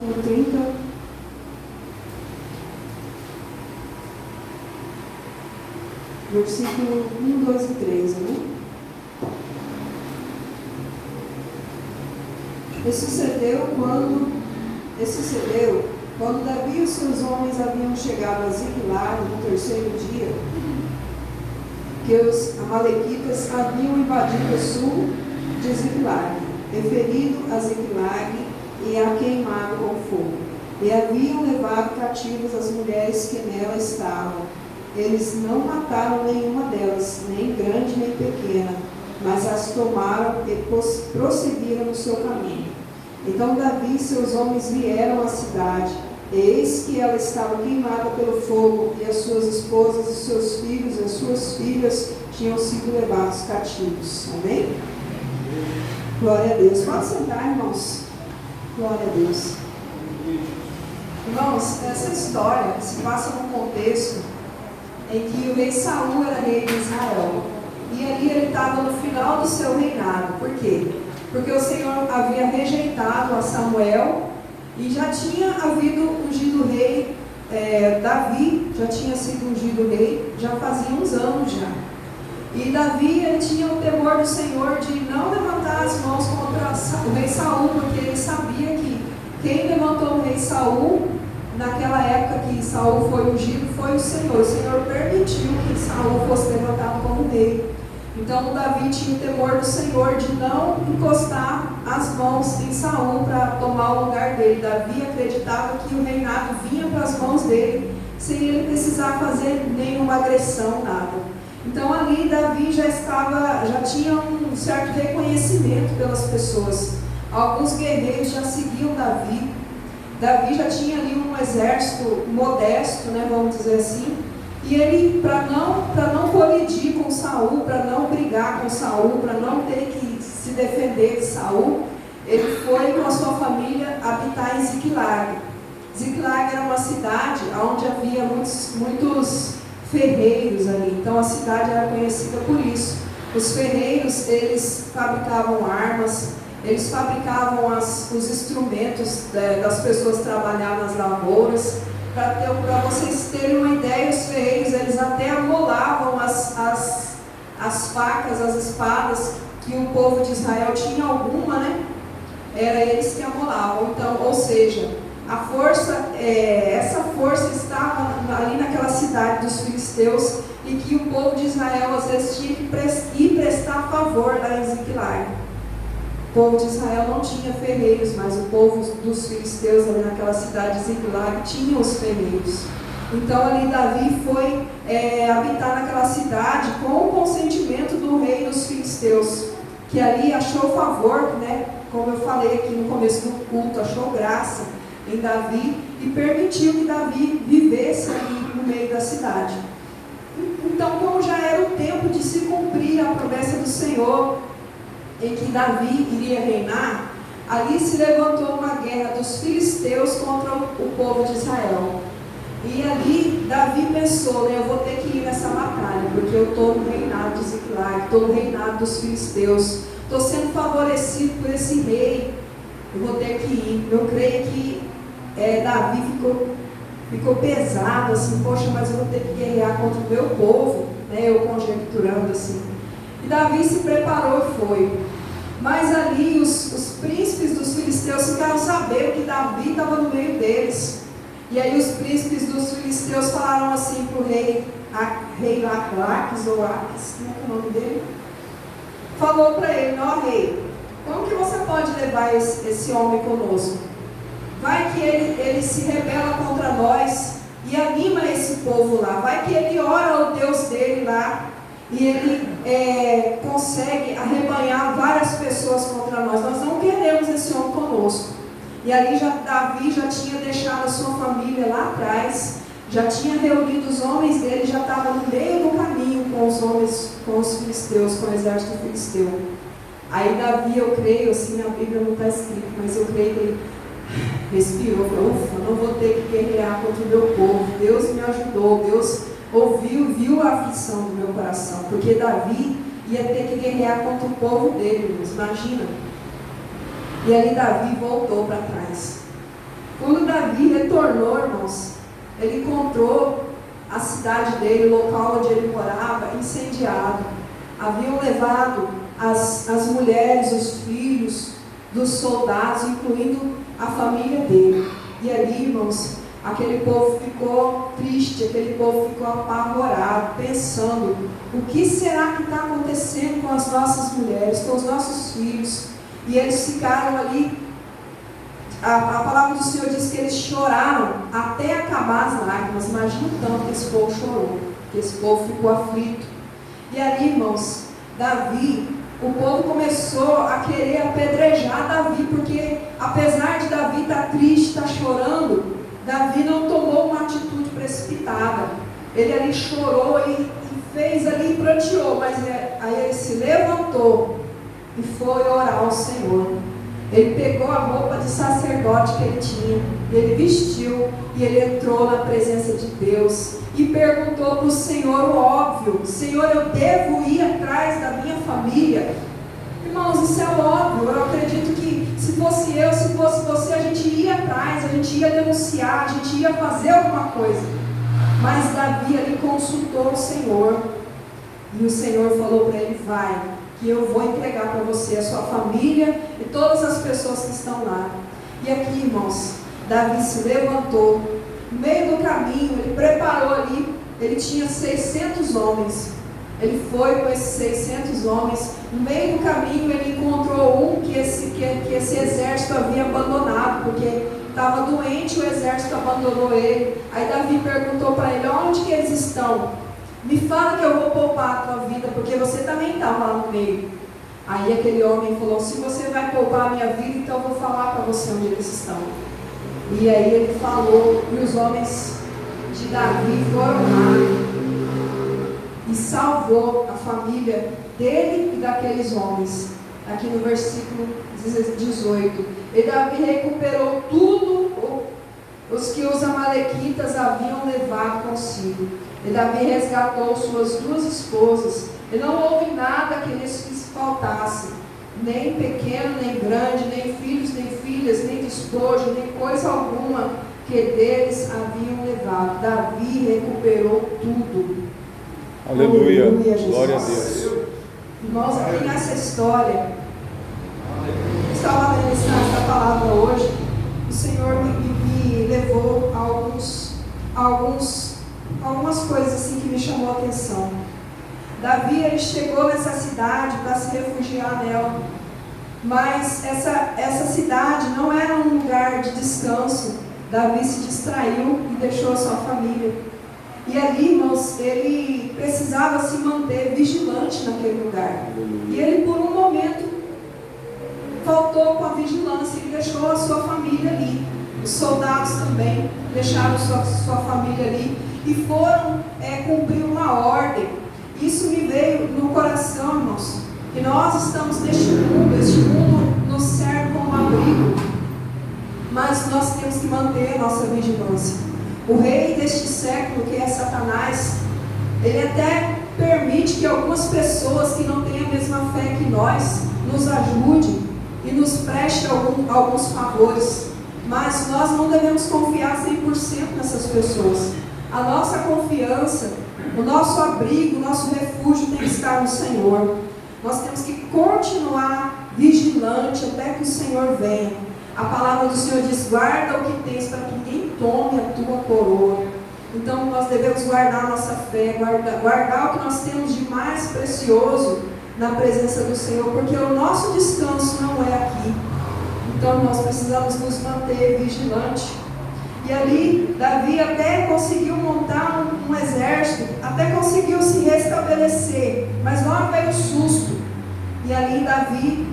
30, versículo 1, 2 e 3, né? E sucedeu quando Davi e os seus homens haviam chegado a Ziclag no terceiro dia, que os amalequitas haviam invadido o sul de Ziclag, e ferido a Ziclag e a queimado com fogo, e haviam levado cativas as mulheres que nela estavam. Eles não mataram nenhuma delas, nem grande nem pequena, mas as tomaram e prosseguiram no seu caminho. Então Davi e seus homens vieram à cidade, e eis que ela estava queimada pelo fogo, e as suas esposas, os seus filhos e as suas filhas tinham sido levados cativos. Amém? Glória a Deus. Pode sentar, irmãos. Glória a Deus. Irmãos, essa história se passa num contexto em que o rei Saul era rei de Israel. E ali ele estava no final do seu reinado. Por quê? Porque o Senhor havia rejeitado a Samuel e já tinha havido ungido o rei Davi, já tinha sido ungido rei, já fazia uns anos já. E Davi, ele tinha o temor do Senhor de não levantar as mãos contra o rei Saul, porque ele sabia que quem levantou o rei Saul, naquela época que Saul foi ungido, foi o Senhor. O Senhor permitiu que Saul fosse levantado como rei. Então Davi tinha o temor do Senhor de não encostar as mãos em Saul para tomar o lugar dele. Davi acreditava que o reinado vinha para as mãos dele, sem ele precisar fazer nenhuma agressão, nada. Então ali Davi já tinha um certo reconhecimento pelas pessoas. Alguns guerreiros já seguiam Davi. Davi já tinha ali um exército modesto, né, vamos dizer assim. E ele, para não colidir com Saul, para não brigar com Saul, para não ter que se defender de Saul, ele foi com a sua família habitar em Ziclag. Ziclag era uma cidade onde havia muitos ferreiros ali, então a cidade era conhecida por isso. Os ferreiros, eles fabricavam armas, eles fabricavam os instrumentos das pessoas trabalhar nas lavouras. Para vocês terem uma ideia, os ferreiros, eles até amolavam as facas, as espadas que o povo de Israel tinha alguma, né? Era eles que amolavam. Então, ou seja, essa força estava ali naquela cidade dos filisteus, e que o povo de Israel às vezes tinha que ir prestar favor lá em Ziclag. O povo de Israel não tinha ferreiros, mas o povo dos filisteus ali naquela cidade de Ziclag tinha os ferreiros. Então ali Davi foi habitar naquela cidade com o consentimento do rei dos filisteus, que ali achou favor, né, como eu falei aqui no começo do culto, achou graça em Davi e permitiu que Davi vivesse ali no meio da cidade. Então, como já era o tempo de se cumprir a promessa do Senhor, em que Davi iria reinar, ali se levantou uma guerra dos filisteus contra o povo de Israel. E ali Davi pensou, né, eu vou ter que ir nessa batalha, porque eu estou no reinado de Ziclag, estou no reinado dos filisteus, estou sendo favorecido por esse rei, eu vou ter que ir. Eu creio que Davi ficou pesado, assim, poxa, mas eu vou ter que guerrear contra o meu povo, né, eu conjecturando assim. E Davi se preparou e foi. Mas ali os príncipes dos filisteus ficaram sabendo que Davi estava no meio deles. E aí os príncipes dos filisteus falaram assim para o rei Laques, ou Aques, como é o nome dele? Falou para ele, ó rei, como que você pode levar esse homem conosco? Vai que ele se rebela contra nós e anima esse povo lá. Vai que ele ora ao Deus dele lá e ele consegue arrebanhar várias pessoas contra nós. Nós não queremos esse homem conosco. E ali Davi já tinha deixado a sua família lá atrás, já tinha reunido os homens dele, já estava no meio do caminho com os filisteus, com o exército filisteu. Aí Davi, eu creio, assim, na Bíblia não está escrito, mas eu creio que ele respirou, falou, ufa, não vou ter que guerrear contra o meu povo. Deus me ajudou, Deus viu a aflição do meu coração, porque Davi ia ter que guerrear contra o povo dele, imagina. E ali Davi voltou para trás. Davi retornou, irmãos, ele encontrou a cidade dele, o local onde ele morava, incendiado. Haviam levado as mulheres, os filhos dos soldados, incluindo a família dele. E ali, irmãos, aquele povo ficou triste, aquele povo ficou apavorado, pensando: o que será que está acontecendo com as nossas mulheres, com os nossos filhos? E eles ficaram ali. A palavra do Senhor diz que eles choraram até acabar as lágrimas. Imagina o tanto que esse povo chorou, que esse povo ficou aflito. E ali, irmãos, Davi, o povo começou a querer apedrejar Davi, porque apesar de Davi estar triste, estar chorando, Davi não tomou uma atitude precipitada. Ele ali chorou e fez ali, pranteou, mas aí ele se levantou e foi orar ao Senhor. Ele pegou a roupa de sacerdote que ele tinha, e ele vestiu, e ele entrou na presença de Deus, e perguntou para o Senhor o óbvio: Senhor, eu devo ir atrás da minha família? Irmãos, isso é óbvio. Eu acredito que se fosse eu, se fosse você, a gente ia atrás, a gente ia denunciar, a gente ia fazer alguma coisa. Mas Davi ali consultou o Senhor, e o Senhor falou para ele: vai, que eu vou entregar para você a sua família e todas as pessoas que estão lá. E aqui, irmãos, Davi se levantou, no meio do caminho, ele preparou ali, ele tinha 600 homens, ele foi com esses 600 homens, no meio do caminho ele encontrou um que esse exército havia abandonado, porque estava doente, o exército abandonou ele. Aí Davi perguntou para ele: onde que eles estão? Me fala que eu vou poupar a tua vida, porque você também estava lá no meio. Aí aquele homem falou: se você vai poupar a minha vida, então eu vou falar para você onde eles estão. E aí ele falou, e os homens de Davi foram lá e salvou a família dele e daqueles homens. Aqui no versículo 18, e Davi recuperou tudo os que os amalequitas haviam levado consigo. E Davi resgatou suas 2 esposas, e não houve nada que lhes faltasse, nem pequeno, nem grande, nem filhos, nem filhas, nem despojo, nem coisa alguma que deles haviam levado. Davi recuperou tudo. Aleluia, glória a Deus. Irmãos, aqui nessa história, eu estava lendo essa palavra hoje, o Senhor me levou a algumas coisas assim que me chamou a atenção. Davi, ele chegou nessa cidade para se refugiar nela, mas essa cidade não era um lugar de descanso. Davi se distraiu e deixou a sua família, e ali, irmãos, ele precisava se manter vigilante naquele lugar, e ele por um momento faltou com a vigilância, ele deixou a sua família ali. Os soldados também deixaram sua família ali e foram cumprir uma ordem. Isso me veio no coração, irmãos, que nós estamos neste mundo, este mundo nos serve como abrigo, mas nós temos que manter a nossa vigilância. O rei deste século, que é Satanás, ele até permite que algumas pessoas que não têm a mesma fé que nós nos ajude e nos preste alguns favores, mas nós não devemos confiar 100% nessas pessoas. A nossa confiança, o nosso abrigo, o nosso refúgio tem que estar no Senhor. Nós temos que continuar vigilante até que o Senhor venha. A palavra do Senhor diz: guarda o que tens, para que ninguém tome a tua coroa. Então nós devemos guardar a nossa fé, guardar o que nós temos de mais precioso na presença do Senhor, porque o nosso descanso não é aqui. Então nós precisamos nos manter vigilantes. E ali Davi até conseguiu montar um exército, até conseguiu se restabelecer, mas logo veio o susto, e ali Davi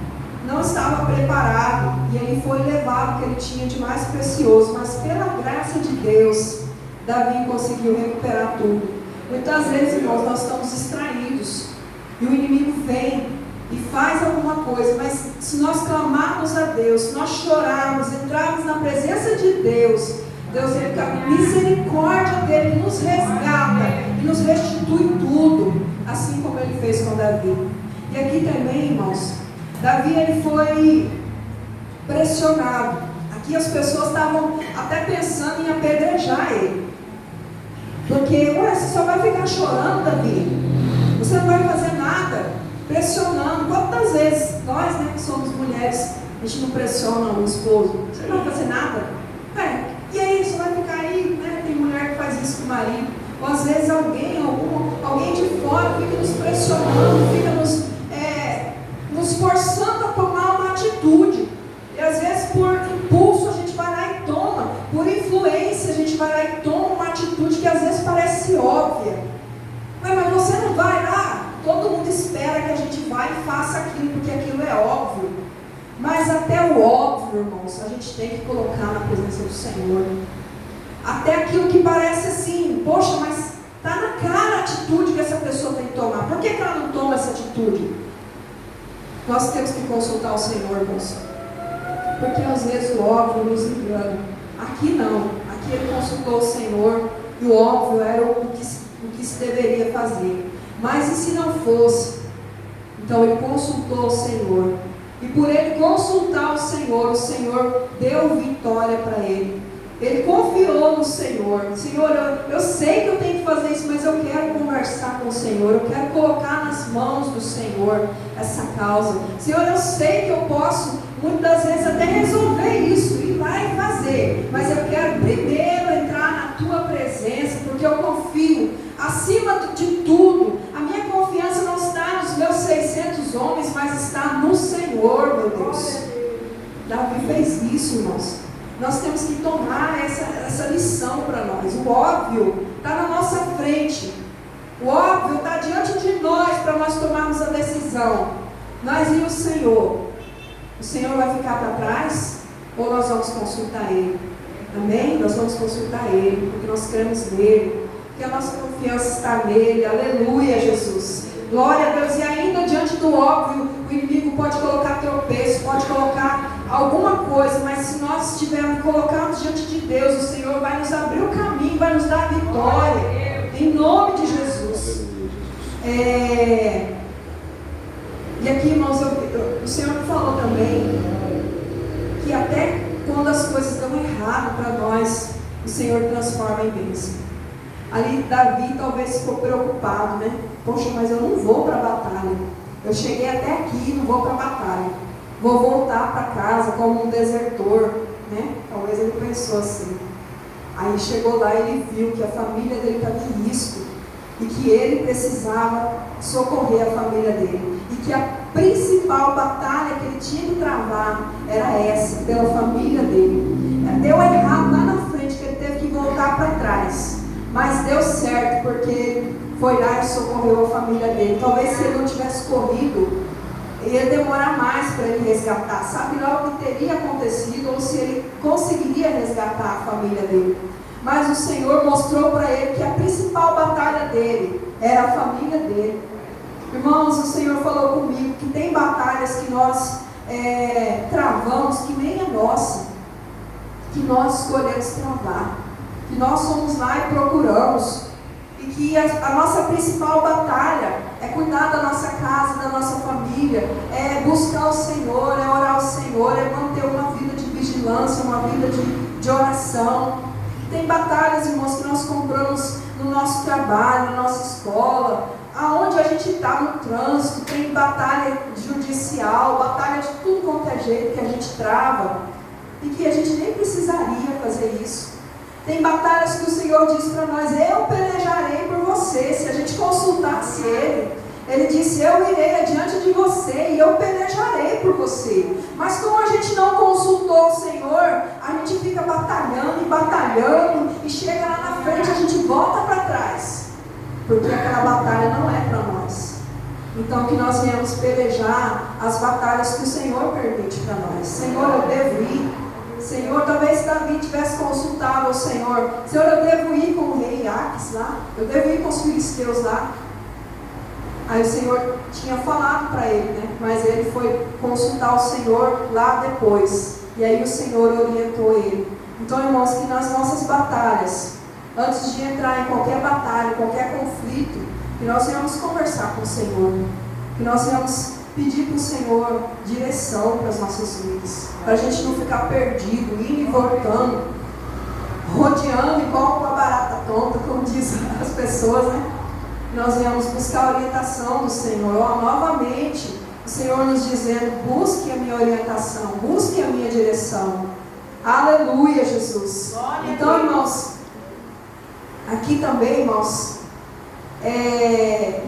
não estava preparado, e ele foi levado o que ele tinha de mais precioso, mas pela graça de Deus, Davi conseguiu recuperar tudo. Muitas vezes, irmãos, nós estamos distraídos, e o inimigo vem e faz alguma coisa, mas se nós clamarmos a Deus, se nós chorarmos, entrarmos na presença de Deus, Deus, ele, com a misericórdia dele, nos resgata e nos restitui tudo, assim como ele fez com Davi. E aqui também, irmãos, Davi, ele foi pressionado. que as pessoas estavam até pensando em apedrejar ele. Porque, você só vai ficar chorando, Davi? Você não vai fazer nada, pressionando. Quantas vezes nós, né, que somos mulheres, a gente não pressiona o esposo? Você não vai fazer nada? E aí, você vai ficar aí, né? Tem mulher que faz isso com o marido. Ou às vezes alguém de fora fica nos pressionando, fica nos forçando a tomar uma atitude. E às vezes por impulso a gente vai lá e toma, por influência a gente vai lá e toma uma atitude que às vezes parece óbvia. Mas você não vai lá, todo mundo espera que a gente vá e faça aquilo, porque aquilo é óbvio. Mas até o óbvio, irmãos, a gente tem que colocar na presença do Senhor. Até aquilo que parece assim, poxa, mas está na cara a atitude que essa pessoa tem que tomar. Por que ela não toma essa atitude? Nós temos que consultar o Senhor, irmãos. Porque às vezes o óbvio nos engana. Aqui não. Aqui ele consultou o Senhor e o óbvio era o que se deveria fazer. Mas e se não fosse? Então ele consultou o Senhor. E por ele consultar o Senhor deu vitória para ele. Ele confiou no Senhor. Senhor, eu sei que eu tenho que fazer isso, mas eu quero conversar com o Senhor. Eu quero colocar nas mãos do Senhor essa causa. Senhor, eu sei que eu posso, muitas vezes, até resolver isso, ir lá e fazer. Mas eu quero primeiro entrar na Tua presença, porque eu confio. Acima de tudo, a minha confiança não está nos meus 600 homens, mas está no Senhor, meu Deus. Davi fez isso, irmãos. Nós temos que tomar essa lição para nós. O óbvio está na nossa frente. O óbvio está diante de nós para nós tomarmos a decisão. Nós e o Senhor. O Senhor vai ficar para trás ou nós vamos consultar Ele? Amém? Nós vamos consultar Ele, porque nós cremos nele, porque a nossa confiança está nele. Aleluia, Jesus. Glória a Deus. E ainda diante do óbvio, o inimigo pode colocar tropeço, pode colocar alguma coisa, mas se nós estivermos colocados diante de Deus, o Senhor vai nos abrir o caminho, vai nos dar a vitória, em nome de Jesus. E aqui, irmãos, o Senhor me falou também que até quando as coisas dão errado para nós, o Senhor transforma em bênção. Ali Davi talvez ficou preocupado, né? Poxa, mas eu não vou para a batalha. Eu cheguei até aqui, não vou para a batalha. Vou voltar para casa como um desertor, né? Talvez ele pensou assim. Aí chegou lá e ele viu que a família dele estava em risco e que ele precisava socorrer a família dele. E que a principal batalha que ele tinha que travar era essa, pela família dele. Deu errado lá na frente, que ele teve que voltar para trás. Mas deu certo, porque ele foi lá e socorreu a família dele. Talvez se ele não tivesse corrido, ia demorar mais para ele resgatar. Sabe lá o que teria acontecido, ou se ele conseguiria resgatar a família dele. Mas o Senhor mostrou para ele que a principal batalha dele era a família dele. Irmãos, o Senhor falou comigo que tem batalhas que nós travamos, que nem é nossa, que nós escolhemos travar, que nós somos lá e procuramos, e que a nossa principal batalha é cuidar da nossa casa, da nossa família, é buscar o Senhor, é orar ao Senhor, é manter uma vida de vigilância, uma vida de oração. Tem batalhas, irmãos, que nós compramos no nosso trabalho, na nossa escola, aonde a gente está no trânsito. Tem batalha judicial, batalha de tudo quanto é jeito que a gente trava, e que a gente nem precisaria fazer isso. Tem batalhas que o Senhor diz para nós: eu pelejarei por você. Se a gente consultasse Ele disse: eu irei adiante de você e eu pelejarei por você. Mas como a gente não consultou o Senhor, a gente fica batalhando e chega lá na frente, a gente volta para trás, porque aquela batalha não é para nós. Então que nós venhamos pelejar as batalhas que o Senhor permite para nós. Senhor, eu devo ir. Senhor, talvez Davi tivesse consultado ao Senhor: Senhor, eu devo ir com o rei Aques lá, eu devo ir com os filisteus lá. Aí o Senhor tinha falado para ele, né? Mas ele foi consultar o Senhor lá depois, e aí o Senhor orientou ele. Então, irmãos, que nas nossas batalhas, antes de entrar em qualquer batalha, qualquer conflito, que nós venhamos conversar com o Senhor, que nós venhamos pedir para o Senhor direção para as nossas vidas, para a gente não ficar perdido, indo e voltando, rodeando igual uma barata tonta, como dizem as pessoas, né? Nós viemos buscar a orientação do Senhor. Novamente, o Senhor nos dizendo: busque a minha orientação, busque a minha direção. Aleluia, Jesus. Então, irmãos, aqui também, irmãos,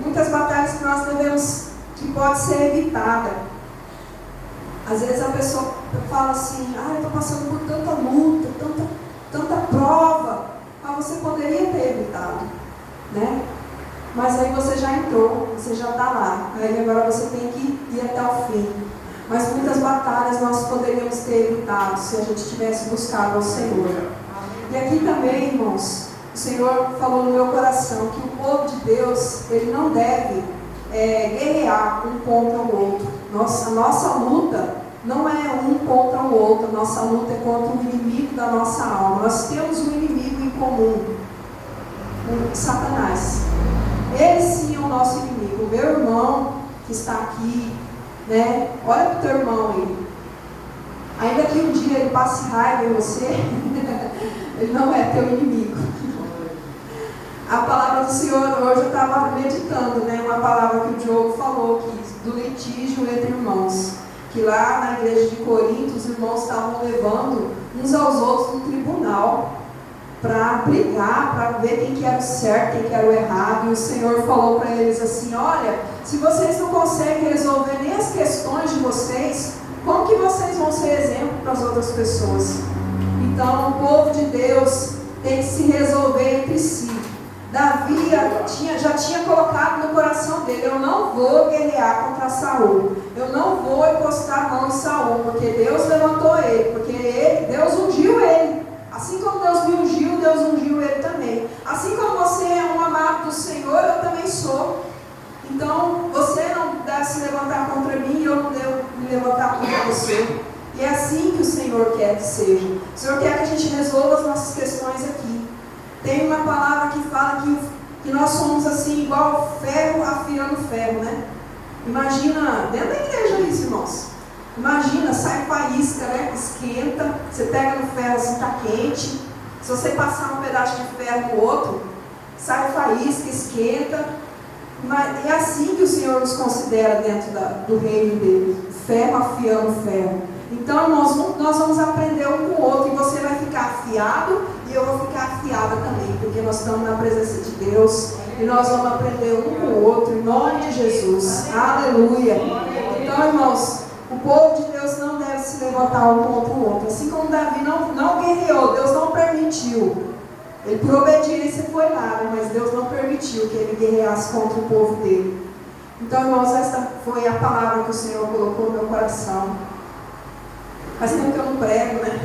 muitas batalhas que nós devemos, que pode ser evitada. Às vezes a pessoa fala assim: eu estou passando por tanta luta, tanta prova, mas você poderia ter evitado, né? Mas aí você já entrou, você já está lá, aí agora você tem que ir até o fim. Mas muitas batalhas nós poderíamos ter evitado se a gente tivesse buscado ao Senhor. E aqui também, irmãos, o Senhor falou no meu coração que o povo de Deus, ele não deve guerrear um contra o outro. A nossa luta não é um contra o outro, a nossa luta é contra o inimigo da nossa alma. Nós temos um inimigo em comum, o Satanás. Ele sim é o nosso inimigo. O meu irmão que está aqui, né? Olha para o teu irmão aí. Ainda que um dia ele passe raiva em você, ele não é teu inimigo. A palavra do Senhor, hoje eu estava meditando, né? Uma palavra que o Diogo falou, do litígio entre irmãos. Que lá na igreja de Corinto, os irmãos estavam levando uns aos outros no tribunal para brigar, para ver quem que era o certo, quem que era o errado. E o Senhor falou para eles assim: olha, se vocês não conseguem resolver nem as questões de vocês, como que vocês vão ser exemplo para as outras pessoas? Então, o povo de Deus tem que se resolver entre si. Davi já tinha colocado no coração dele: eu não vou guerrear contra Saul, eu não vou encostar a mão em Saul, porque Deus levantou ele, porque Deus ungiu ele. Assim como Deus me ungiu, Deus ungiu ele também. Assim como você é um amado do Senhor, eu também sou. Então, você não deve se levantar contra mim e eu não devo me levantar contra você. E é assim que o Senhor quer que seja. O Senhor quer que a gente resolva as nossas questões aqui. Tem uma palavra que fala que nós somos assim, igual ferro afiando ferro, né? Imagina, dentro da igreja isso, irmãos. Imagina, sai faísca, né? Esquenta, você pega no ferro assim, está quente. Se você passar um pedaço de ferro no outro, sai faísca, esquenta. Mas é assim que o Senhor nos considera dentro do reino dele, ferro afiando ferro. Então, irmãos, nós vamos aprender um com o outro, e você vai ficar afiado e eu vou ficar afiada também, porque nós estamos na presença de Deus e nós vamos aprender um com o outro, em nome de Jesus. Aleluia. Então, irmãos, o povo de Deus não deve se levantar um contra o outro. Assim como Davi não guerreou, Deus não permitiu. Ele, por obediência, foi lá, mas Deus não permitiu que ele guerreasse contra o povo dele. Então, irmãos, essa foi a palavra que o Senhor colocou no meu coração. Faz tempo que eu não prego, né?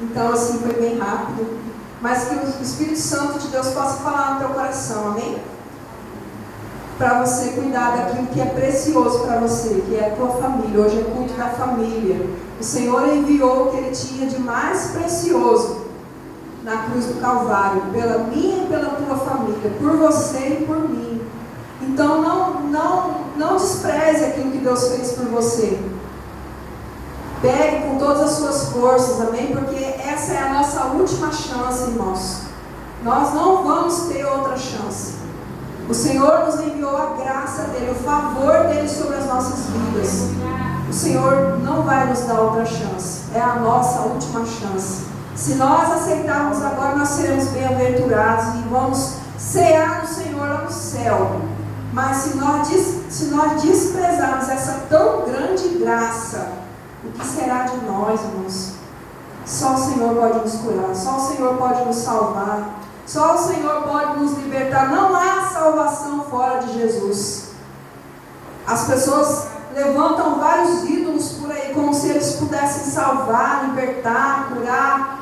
Então, assim, foi bem rápido. Mas que o Espírito Santo de Deus possa falar no teu coração, amém? Para você cuidar daquilo que é precioso para você, que é a tua família. Hoje é culto da família. O Senhor enviou o que Ele tinha de mais precioso na cruz do Calvário, pela minha e pela tua família, por você e por mim. Então não despreze aquilo que Deus fez por você. Pegue com todas as suas forças, amém? Porque essa é a nossa última chance, irmãos. Nós não vamos ter outra chance. O Senhor nos enviou a graça dEle, o favor dEle sobre as nossas vidas. O Senhor não vai nos dar outra chance. É a nossa última chance. Se nós aceitarmos agora, nós seremos bem-aventurados e vamos cear no Senhor lá no céu. Mas se nós desprezarmos essa tão grande graça, o que será de nós, irmãos? Só o Senhor pode nos curar, só o Senhor pode nos salvar, só o Senhor pode nos libertar. Não há salvação fora de Jesus. As pessoas levantam vários ídolos por aí, como se eles pudessem salvar, libertar, curar.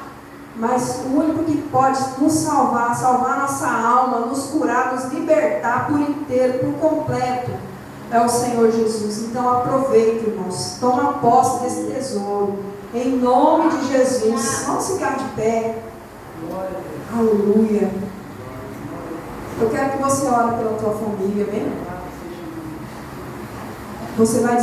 Mas o único que pode nos salvar, salvar nossa alma, nos curar, nos libertar por inteiro, por completo, é o Senhor Jesus. Então aproveite, irmãos, toma posse desse tesouro, em nome de Jesus. Vamos ficar de pé. Aleluia. Eu quero que você ore pela tua família, amém? Você vai